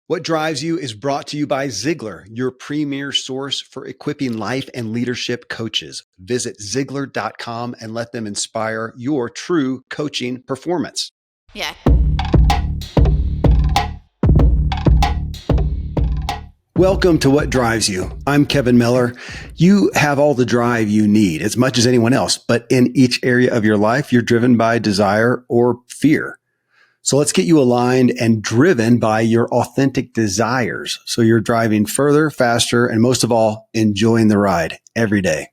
What Drives You is brought to you by Ziegler, your premier source for equipping life and leadership coaches. Visit Ziegler.com and let them inspire your true coaching performance. Yeah. Welcome to What Drives You. I'm Kevin Miller. You have all the drive you need as much as anyone else, but in each area of your life, you're driven by desire or fear. So let's get you aligned and driven by your authentic desires. So you're driving further, faster, and most of all, enjoying the ride every day.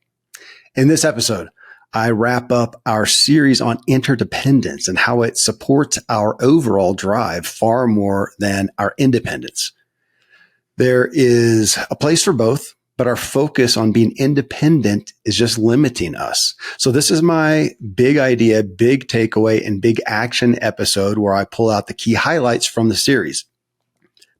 In this episode, I wrap up our series on interdependence and how it supports our overall drive far more than our independence. There is a place for both, but our focus on being independent is just limiting us. So this is my big idea, big takeaway, and big action episode where I pull out the key highlights from the series.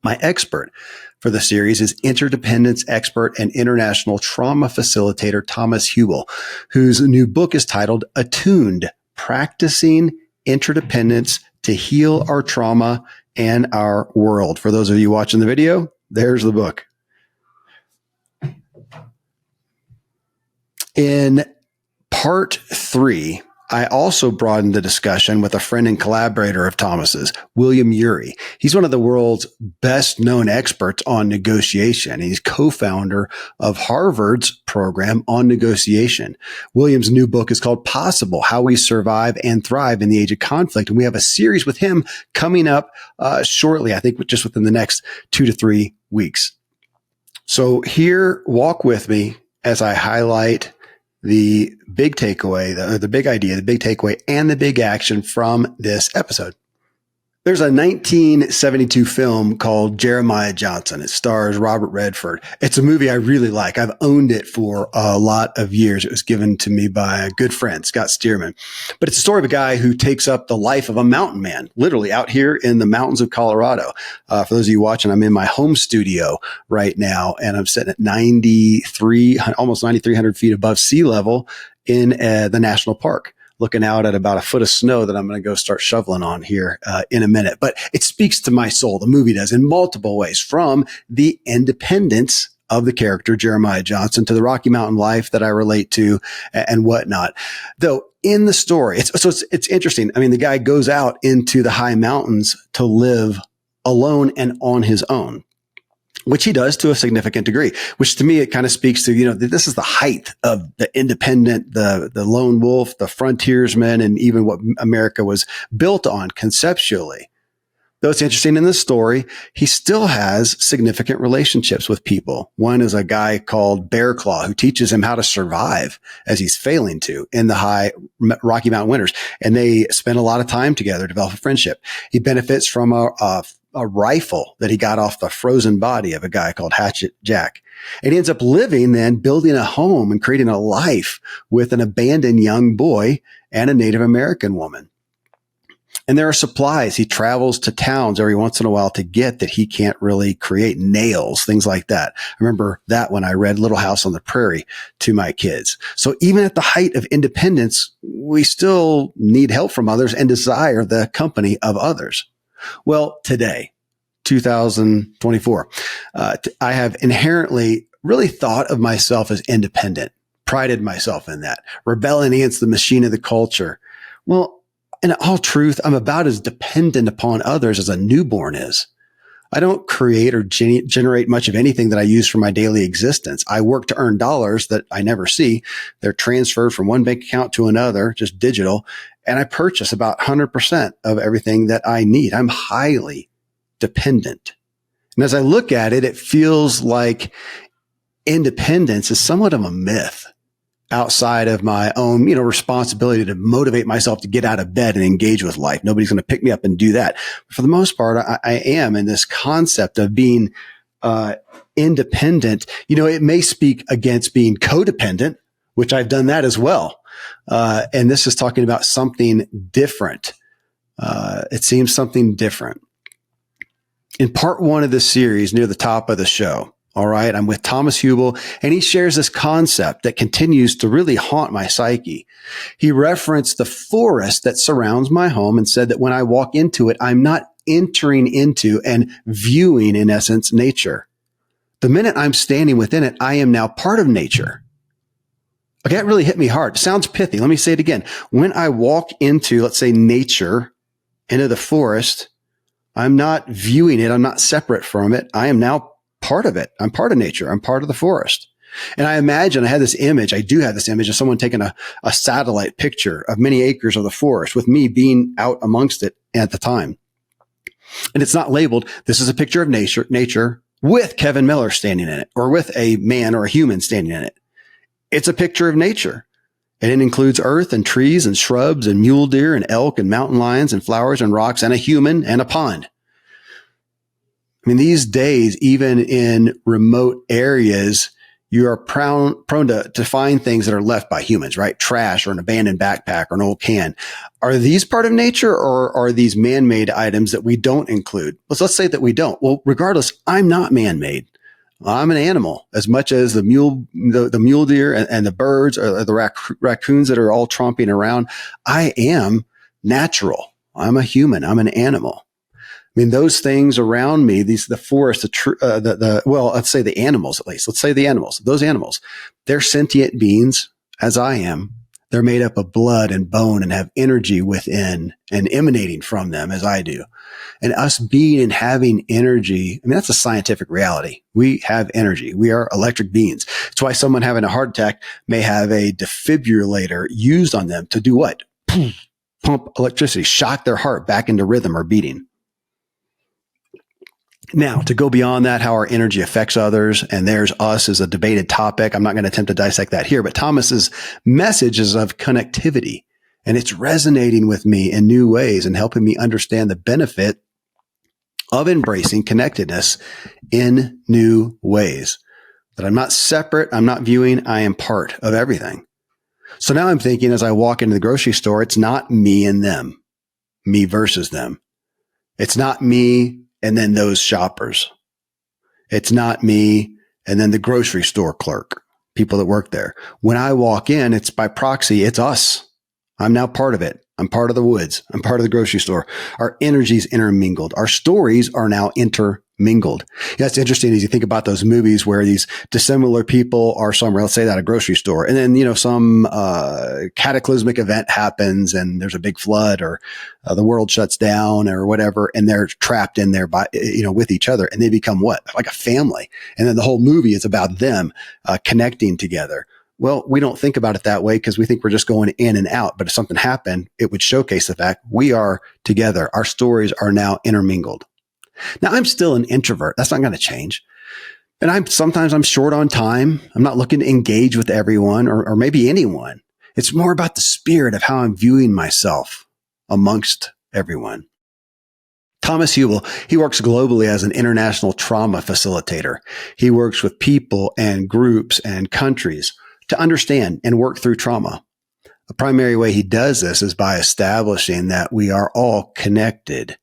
My expert for the series is interdependence expert and international trauma facilitator Thomas Hübl, whose new book is titled Attuned, Practicing Interdependence to Heal Our Trauma and Our World. For those of you watching the video, there's the book. In part 3, I also broadened the discussion with a friend and collaborator of Thomas's, William Ury. He's one of the world's best known experts on negotiation. He's co-founder of Harvard's program on negotiation. William's new book is called Possible: How We Survive and Thrive in the Age of Conflict. And we have a series with him coming up shortly, I think just within the next 2 to 3 weeks. So here, walk with me as I highlight the big takeaway, the big idea, the big takeaway, and the big action from this episode. There's a 1972 film called Jeremiah Johnson. It stars Robert Redford. It's a movie I really like. I've owned it for a lot of years. It was given to me by a good friend, Scott Stearman. But it's a story of a guy who takes up the life of a mountain man, literally out here in the mountains of Colorado. For those of you watching, I'm in my home studio right now, and I'm sitting at almost 9,300 feet above sea level in the national park, looking out at about a foot of snow that I'm going to go start shoveling on here in a minute. But it speaks to my soul. The movie does in multiple ways, from the independence of the character Jeremiah Johnson to the Rocky Mountain life that I relate to and whatnot. Though in the story, it's interesting. I mean, the guy goes out into the high mountains to live alone and on his own, which he does to a significant degree, which to me, it kind of speaks to, this is the height of the independent, the lone wolf, the frontiersman, and even what America was built on conceptually. Though it's interesting in the story, he still has significant relationships with people. One is a guy called Bear Claw who teaches him how to survive as he's failing to in the high Rocky Mountain winters. And they spend a lot of time together, develop a friendship. He benefits from a rifle that he got off the frozen body of a guy called Hatchet Jack. And he ends up building a home and creating a life with an abandoned young boy and a Native American woman. And there are supplies he travels to towns every once in a while to get that he can't really create, nails, things like that. I remember that when I read Little House on the Prairie to my kids. So even at the height of independence, we still need help from others and desire the company of others. Well, today, 2024, I have inherently really thought of myself as independent, prided myself in that, rebelling against the machine of the culture. Well, in all truth, I'm about as dependent upon others as a newborn is. I don't create or generate much of anything that I use for my daily existence. I work to earn dollars that I never see. They're transferred from one bank account to another, just digital. And I purchase about 100% of everything that I need. I'm highly dependent. And as I look at it, it feels like independence is somewhat of a myth outside of my own, responsibility to motivate myself to get out of bed and engage with life. Nobody's going to pick me up and do that. But for the most part, I am in this concept of being independent. It may speak against being codependent, which I've done that as well. And this is talking about something different. It seems something different. In part 1 of this series, near the top of the show, all right, I'm with Thomas Hübl, and he shares this concept that continues to really haunt my psyche. He referenced the forest that surrounds my home and said that when I walk into it, I'm not entering into and viewing, in essence, nature. The minute I'm standing within it, I am now part of nature. Okay, that really hit me hard. It sounds pithy. Let me say it again. When I walk into, let's say, nature, into the forest, I'm not viewing it. I'm not separate from it. I am now part of it. I'm part of nature. I'm part of the forest. And I imagine I do have this image of someone taking a satellite picture of many acres of the forest with me being out amongst it at the time. And it's not labeled, this is a picture of nature with Kevin Miller standing in it, or with a man or a human standing in it. It's a picture of nature. And it includes earth and trees and shrubs and mule deer and elk and mountain lions and flowers and rocks and a human and a pond. I mean, these days, even in remote areas, you are prone to find things that are left by humans, right? Trash or an abandoned backpack or an old can. Are these part of nature, or are these man-made items that we don't include? Let's say that we don't. Well, regardless, I'm not man-made. I'm an animal as much as the mule deer and the birds or the raccoons that are all tromping around. I am natural. I'm a human. I'm an animal. I mean, those things around me, the forest, let's say the animals, at least. Let's say the animals. Those animals, they're sentient beings, as I am. They're made up of blood and bone and have energy within and emanating from them, as I do. And us being and having energy, I mean, that's a scientific reality. We have energy. We are electric beings. That's why someone having a heart attack may have a defibrillator used on them to do what? Pump electricity, shock their heart back into rhythm or beating. Now, to go beyond that, how our energy affects others, and there's us is a debated topic. I'm not going to attempt to dissect that here, but Thomas's message is of connectivity, and it's resonating with me in new ways and helping me understand the benefit of embracing connectedness in new ways. That I'm not separate, I'm not viewing, I am part of everything. So now I'm thinking as I walk into the grocery store, it's not me and them, me versus them. It's not me and then those shoppers. It's not me and then the grocery store clerk, people that work there. When I walk in, it's by proxy, it's us. I'm now part of it. I'm part of the woods. I'm part of the grocery store. Our energies intermingled. Our stories are now intermingled. Yeah, it's interesting as you think about those movies where these dissimilar people are somewhere, let's say that a grocery store, and then, some cataclysmic event happens and there's a big flood or the world shuts down or whatever, and they're trapped in there with each other, and they become what? Like a family. And then the whole movie is about them connecting together. Well, we don't think about it that way because we think we're just going in and out. But if something happened, it would showcase the fact we are together. Our stories are now intermingled. Now, I'm still an introvert. That's not going to change. And sometimes I'm short on time. I'm not looking to engage with everyone or maybe anyone. It's more about the spirit of how I'm viewing myself amongst everyone. Thomas Hübl, he works globally as an international trauma facilitator. He works with people and groups and countries to understand and work through trauma. The primary way he does this is by establishing that we are all connected.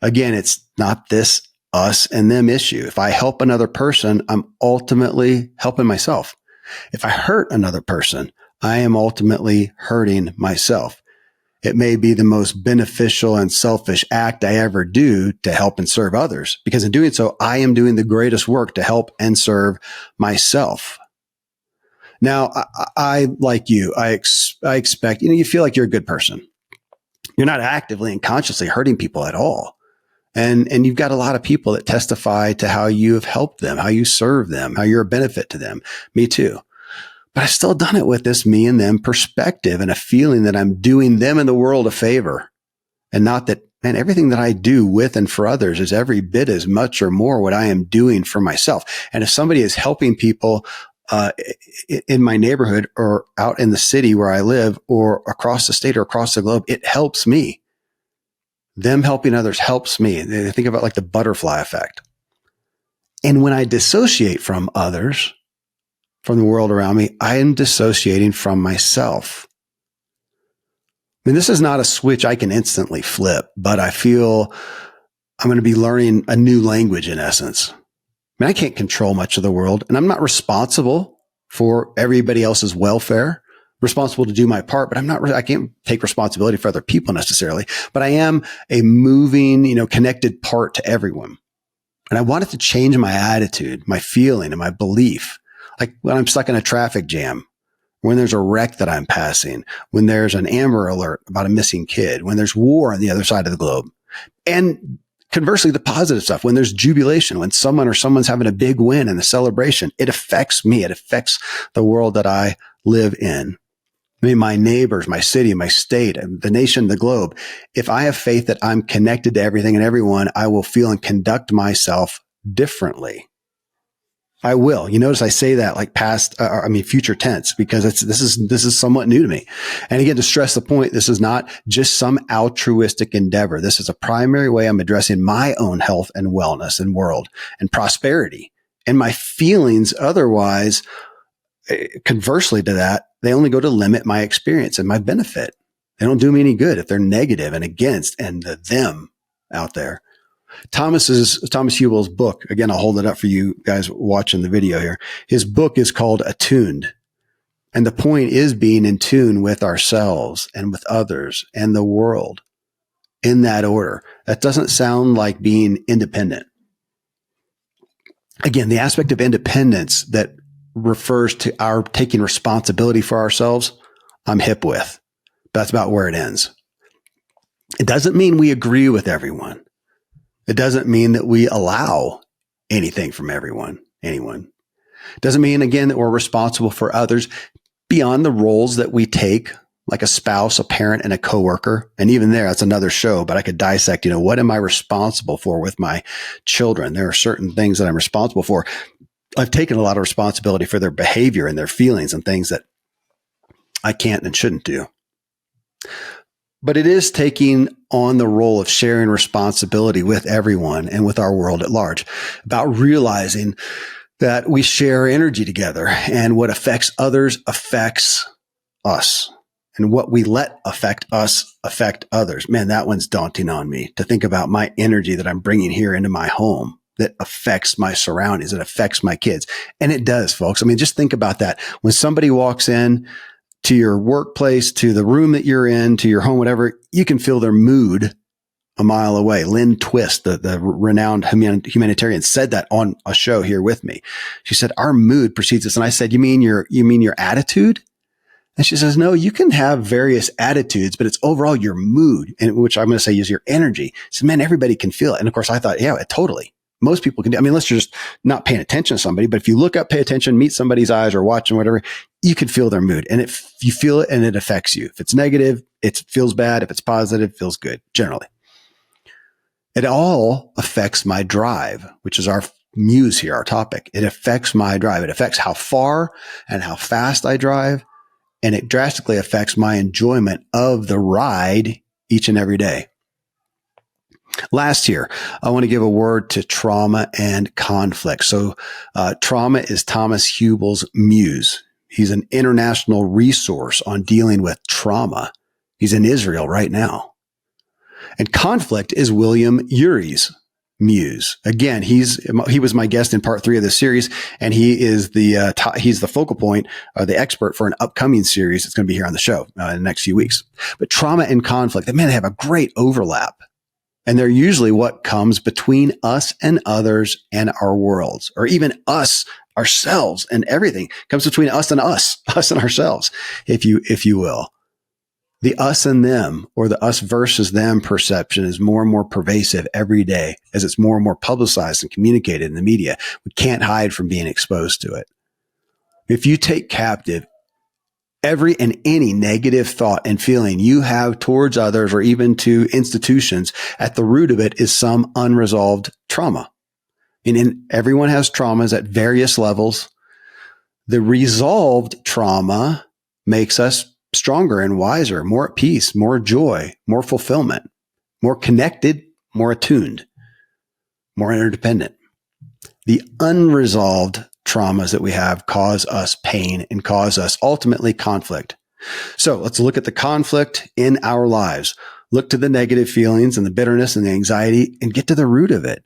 Again, it's not this us and them issue. If I help another person, I'm ultimately helping myself. If I hurt another person, I am ultimately hurting myself. It may be the most beneficial and selfish act I ever do to help and serve others, because in doing so, I am doing the greatest work to help and serve myself. Now, I like you, I expect, you feel like you're a good person. You're not actively and consciously hurting people at all. And you've got a lot of people that testify to how you have helped them, how you serve them, how you're a benefit to them. Me too. But I've still done it with this me and them perspective and a feeling that I'm doing them and the world a favor, and not that, man, everything that I do with and for others is every bit as much or more what I am doing for myself. And if somebody is helping people in my neighborhood or out in the city where I live or across the state or across the globe, it helps me. Them helping others helps me. They think about like the butterfly effect. And when I dissociate from others, from the world around me, I am dissociating from myself. I mean, this is not a switch I can instantly flip, but I feel I'm going to be learning a new language in essence. I mean, I can't control much of the world, and I'm not responsible for everybody else's welfare, responsible to do my part, but I can't take responsibility for other people necessarily, but I am a moving, connected part to everyone. And I wanted to change my attitude, my feeling, and my belief. Like when I'm stuck in a traffic jam, when there's a wreck that I'm passing, when there's an Amber Alert about a missing kid, when there's war on the other side of the globe. And conversely, the positive stuff, when there's jubilation, when someone's having a big win and a celebration, it affects me. It affects the world that I live in. I mean, my neighbors, my city, my state, the nation, the globe. If I have faith that I'm connected to everything and everyone, I will feel and conduct myself differently. I will. You notice I say that like future tense, because this is somewhat new to me. And again, to stress the point, this is not just some altruistic endeavor. This is a primary way I'm addressing my own health and wellness and world and prosperity. And my feelings otherwise, conversely to that, they only go to limit my experience and my benefit. They don't do me any good if they're negative and against and the them out there. Thomas Hübl's book, again, I'll hold it up for you guys watching the video here. His book is called Attuned. And the point is being in tune with ourselves and with others and the world in that order. That doesn't sound like being independent. Again, the aspect of independence that refers to our taking responsibility for ourselves, I'm hip with. That's about where it ends. It doesn't mean we agree with everyone. It doesn't mean that we allow anything from anyone. It doesn't mean, again, that we're responsible for others beyond the roles that we take, like a spouse, a parent, and a coworker. And even there, that's another show, but I could dissect, what am I responsible for with my children? There are certain things that I'm responsible for. I've taken a lot of responsibility for their behavior and their feelings and things that I can't and shouldn't do. But it is taking on the role of sharing responsibility with everyone and with our world at large, about realizing that we share energy together, and what affects others affects us, and what we let affect us affect others. Man, that one's daunting on me, to think about my energy that I'm bringing here into my home that affects my surroundings, that affects my kids. And it does, folks. I mean, just think about that. When somebody walks in to your workplace, to the room that you're in, to your home, whatever, you can feel their mood a mile away. Lynn Twist, the renowned humanitarian, said that on a show here with me. She said, our mood precedes us. And I said, you mean your attitude? And she says, no, you can have various attitudes, but it's overall your mood, and which I'm going to say is your energy. So, man, everybody can feel it. And of course I thought, yeah, totally. Most people can do. I mean, unless you're just not paying attention to somebody, but if you look up, pay attention, meet somebody's eyes or watch them, whatever, you can feel their mood, and if you feel it and it affects you. If it's negative, it feels bad. If it's positive, it feels good, generally. It all affects my drive, which is our muse here, our topic. It affects my drive. It affects how far and how fast I drive. And it drastically affects my enjoyment of the ride each and every day. Last here, I want to give a word to trauma and conflict. So trauma is Thomas Hübl's muse. He's an international resource on dealing with trauma. He's in Israel right now. And conflict is William Urey's muse. Again, he was my guest in part 3 of this series, and he is he's the focal point, the expert for an upcoming series that's going to be here on the show in the next few weeks. But trauma and conflict, man, they have a great overlap. And they're usually what comes between us and others and our worlds, or even us, ourselves, and everything comes between us and ourselves, if you will. The us and them, or the us versus them perception, is more and more pervasive every day as it's more and more publicized and communicated in the media. We can't hide from being exposed to it. If you take captive every and any negative thought and feeling you have towards others or even to institutions, at the root of it is some unresolved trauma. And everyone has traumas at various levels. The resolved trauma makes us stronger and wiser, more at peace, more joy, more fulfillment, more connected, more attuned, more interdependent. The unresolved traumas that we have cause us pain and cause us ultimately conflict. So let's look at the conflict in our lives. Look to the negative feelings and the bitterness and the anxiety and get to the root of it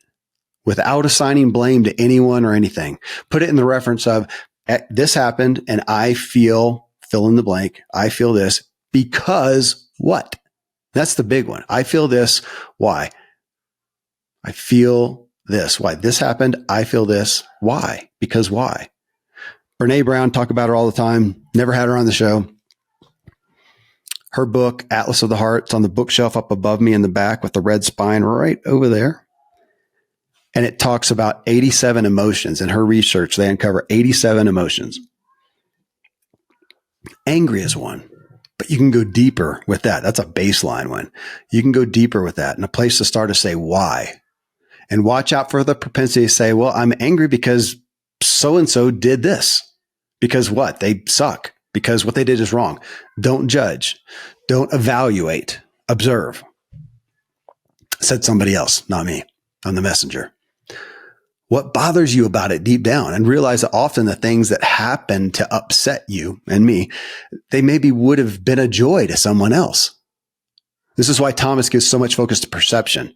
without assigning blame to anyone or anything. Put it in the reference of, this happened and I feel fill in the blank. I feel this because what? That's the big one. I feel this. Why? I feel this. Why? This happened. I feel this. Why? Because why? Brene Brown, talk about her all the time. Never had her on the show. Her book, Atlas of the Heart, it's on the bookshelf up above me in the back with the red spine right over there. And it talks about 87 emotions. In her research, they uncover 87 emotions. Angry is one, but you can go deeper with that. That's a baseline one. You can go deeper with that. And a place to start is say, why? And watch out for the propensity to say, well, I'm angry because so-and-so did this. Because what? They suck. Because what they did is wrong. Don't judge. Don't evaluate. Observe. Said somebody else, not me. I'm the messenger. What bothers you about it deep down? And realize that often the things that happen to upset you and me, they maybe would have been a joy to someone else. This is why Thomas gives so much focus to perception.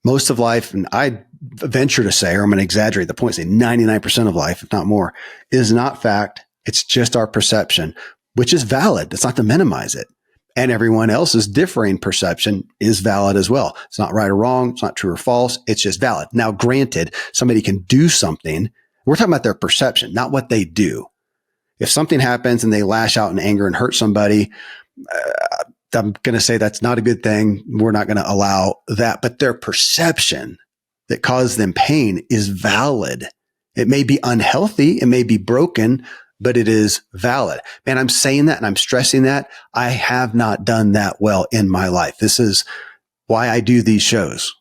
Most of life, and I venture to say, or I'm going to exaggerate the point, say 99% of life, if not more, is not fact. It's just our perception, which is valid. It's not to minimize it. And everyone else's differing perception is valid as well. It's not right or wrong. It's not true or false. It's just valid. Now, granted, somebody can do something. We're talking about their perception, not what they do. If something happens and they lash out in anger and hurt somebody, I'm going to say that's not a good thing. We're not going to allow that. But their perception that caused them pain is valid. It may be unhealthy. It may be broken, but it is valid. Man, I'm saying that and I'm stressing that. I have not done that well in my life. This is why I do these shows.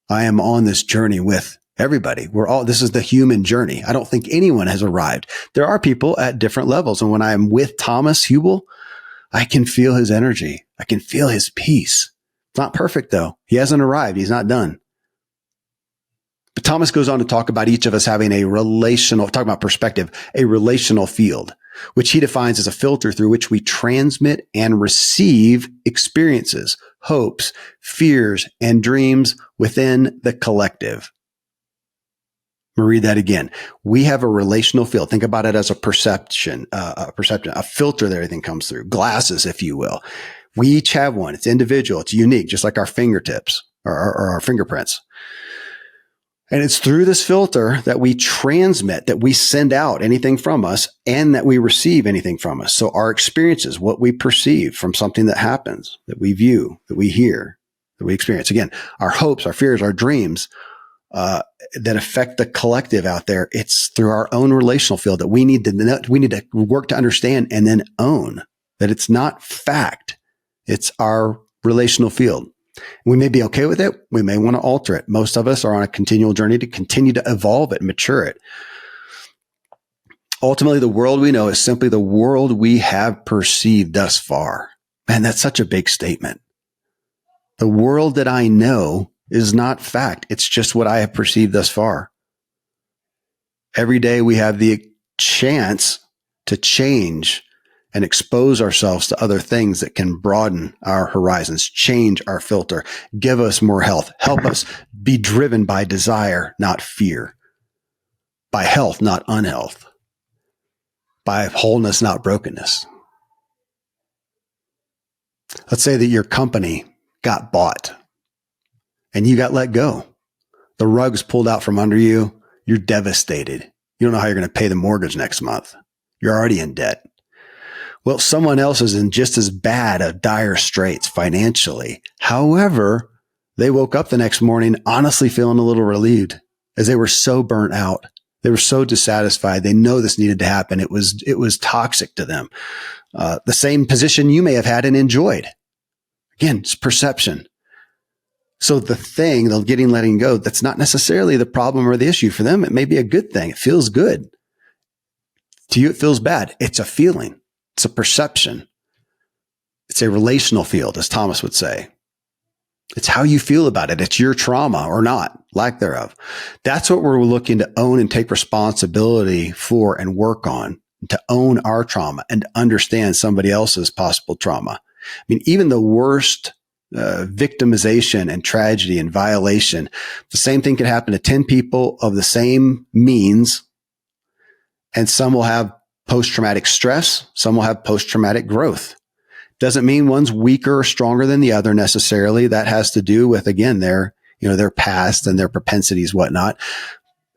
I am on this journey with everybody. This is the human journey. I don't think anyone has arrived. There are people at different levels. And when I'm with Thomas Hübl, I can feel his energy. I can feel his peace. It's not perfect though. He hasn't arrived. He's not done. But Thomas goes on to talk about each of us having a relational field, which he defines as a filter through which we transmit and receive experiences, hopes, fears, and dreams within the collective. I'm going to read that again. We have a relational field. Think about it as a perception, a filter that everything comes through, glasses, if you will. We each have one. It's individual. It's unique, just like our fingertips or our fingerprints. And it's through this filter that we transmit, that we send out anything from us and that we receive anything from us. So our experiences, what we perceive from something that happens, that we view, that we hear, that we experience. Again, our hopes, our fears, our dreams, that affect the collective out there. It's through our own relational field that we need to work to understand and then own that it's not fact. It's our relational field. We may be okay with it. We may want to alter it. Most of us are on a continual journey to continue to evolve it, mature it. Ultimately, the world we know is simply the world we have perceived thus far. Man, that's such a big statement. The world that I know is not fact. It's just what I have perceived thus far. Every day we have the chance to change and expose ourselves to other things that can broaden our horizons, change our filter, give us more health, help us be driven by desire, not fear, by health, not unhealth, by wholeness, not brokenness. Let's say that your company got bought and you got let go. The rug's pulled out from under you. You're devastated. You don't know how you're going to pay the mortgage next month. You're already in debt. Well, someone else is in just as bad of dire straits financially. However, they woke up the next morning honestly feeling a little relieved as they were so burnt out. They were so dissatisfied. They know this needed to happen. It was toxic to them. The same position you may have had and enjoyed. Again, it's perception. So the thing, the letting go, that's not necessarily the problem or the issue for them. It may be a good thing. It feels good. To you, it feels bad. It's a feeling. It's a perception. It's a relational field, as Thomas would say. It's how you feel about it. It's your trauma or not, lack thereof. That's what we're looking to own and take responsibility for and work on, to own our trauma and understand somebody else's possible trauma. I mean, even the worst victimization and tragedy and violation, the same thing can happen to 10 people of the same means, and some will have post-traumatic stress. Some will have post-traumatic growth. Doesn't mean one's weaker or stronger than the other necessarily. That has to do with, again, their past and their propensities, whatnot.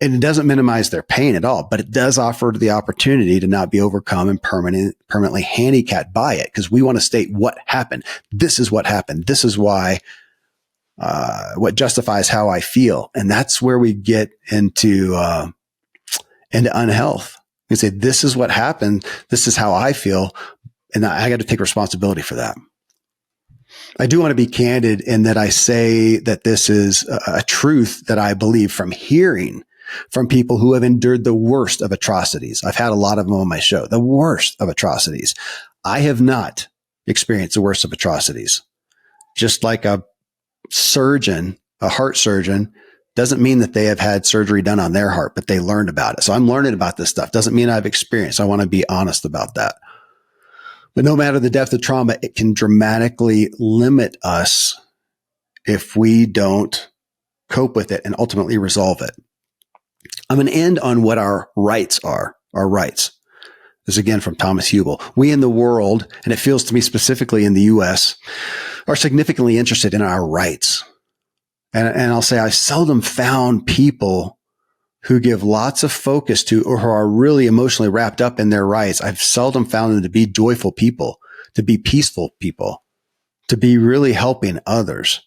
And it doesn't minimize their pain at all, but it does offer the opportunity to not be overcome and permanently handicapped by it, because we want to state what happened. This is what happened. This is why, what justifies how I feel. And that's where we get into unhealth. We say, this is what happened. This is how I feel. And I got to take responsibility for that. I do want to be candid in that I say that this is a truth that I believe from hearing from people who have endured the worst of atrocities. I've had a lot of them on my show, the worst of atrocities. I have not experienced the worst of atrocities. Just like a surgeon, a heart surgeon, doesn't mean that they have had surgery done on their heart, but they learned about it. So I'm learning about this stuff. Doesn't mean I've experienced. I want to be honest about that. But no matter the depth of trauma, it can dramatically limit us if we don't cope with it and ultimately resolve it. I'm going to end on what our rights are, our rights. This is again from Thomas Hübl. We in the world, and it feels to me specifically in the U.S., are significantly interested in our rights. And I'll say I seldom found people who give lots of focus to or who are really emotionally wrapped up in their rights. I've seldom found them to be joyful people, to be peaceful people, to be really helping others.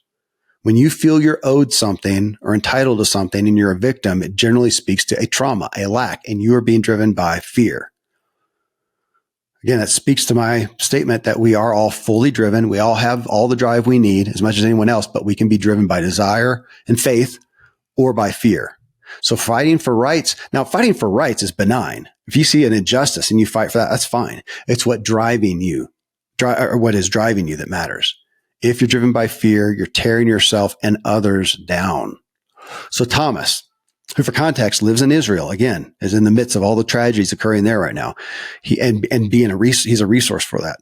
When you feel you're owed something or entitled to something and you're a victim, it generally speaks to a trauma, a lack, and you are being driven by fear. Again, that speaks to my statement that we are all fully driven. We all have all the drive we need as much as anyone else, but we can be driven by desire and faith or by fear. So fighting for rights. Now, fighting for rights is benign. If you see an injustice and you fight for that, that's fine. It's what driving you, or what is driving you that matters. If you're driven by fear, you're tearing yourself and others down. So Thomas, who for context lives in Israel, again, is in the midst of all the tragedies occurring there right now. He's a resource for that.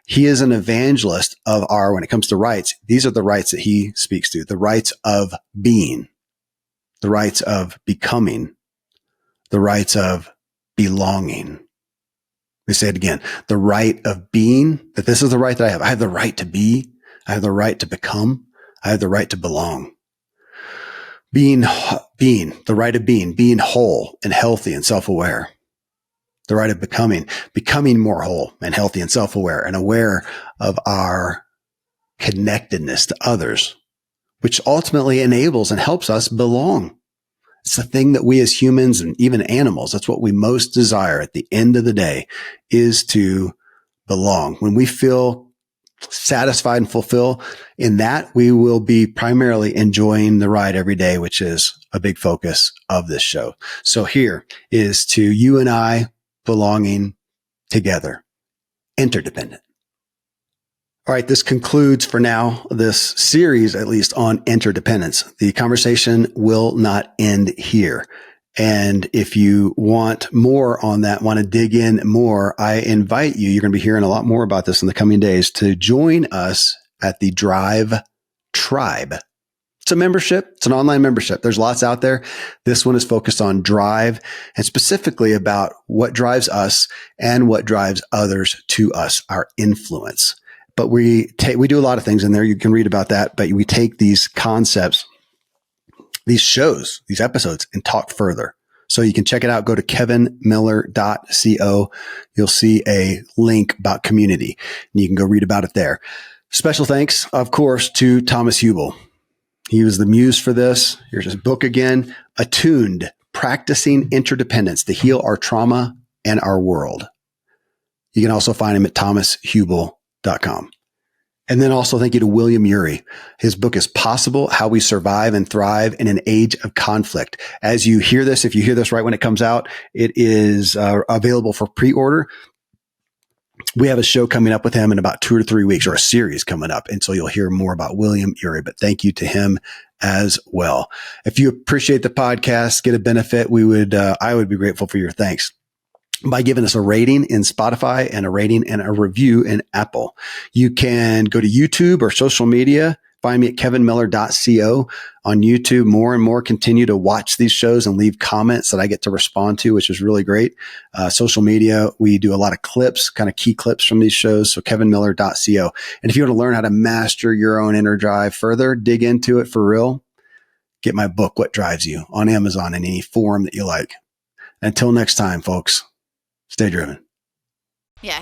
He is an evangelist of when it comes to rights, these are the rights that he speaks to, the rights of being, the rights of becoming, the rights of belonging. We say it again, the right of being, that this is the right that I have. I have the right to be. I have the right to become. I have the right to belong. Being, the right of being whole and healthy and self-aware. The right of becoming more whole and healthy and self-aware and aware of our connectedness to others, which ultimately enables and helps us belong. It's the thing that we as humans and even animals, that's what we most desire at the end of the day, is to belong. When we feel satisfied and fulfilled in that, we will be primarily enjoying the ride every day, which is a big focus of this show. So here is to you and I belonging together, interdependent. All right, this concludes for now this series, at least on interdependence. The conversation will not end here. And if you want more on that, want to dig in more, I invite you, you're going to be hearing a lot more about this in the coming days, to join us at the Drive Tribe. It's a membership. It's an online membership. There's lots out there. This one is focused on drive and specifically about what drives us and what drives others to us, our influence. But we do a lot of things in there. You can read about that, but we take these concepts, these shows, these episodes, and talk further. So you can check it out. Go to kevinmiller.co. You'll see a link about community, and you can go read about it there. Special thanks, of course, to Thomas Hübl. He was the muse for this. Here's his book again, Attuned, Practicing Interdependence to Heal Our Trauma and Our World. You can also find him at thomashübl.com. And then also thank you to William Ury. His book is Possible, How We Survive and Thrive in an Age of Conflict. As you hear this, if you hear this right when it comes out, it is available for pre-order. We have a show coming up with him in about 2 to 3 weeks, or a series coming up. And so you'll hear more about William Ury, but thank you to him as well. If you appreciate the podcast, get a benefit, I would be grateful for your thanks by giving us a rating in Spotify and a rating and a review in Apple. You can go to YouTube or social media, Find me at kevinmiller.co. On YouTube, more and more continue to watch these shows and leave comments that I get to respond to, which is really great. Social media, we do a lot of clips, kind of key clips from these shows. So kevinmiller.co. And if you want to learn how to master your own inner drive further, dig into it for real, get my book, What Drives You, on Amazon in any form that you like. Until next time, folks, stay driven. Yeah.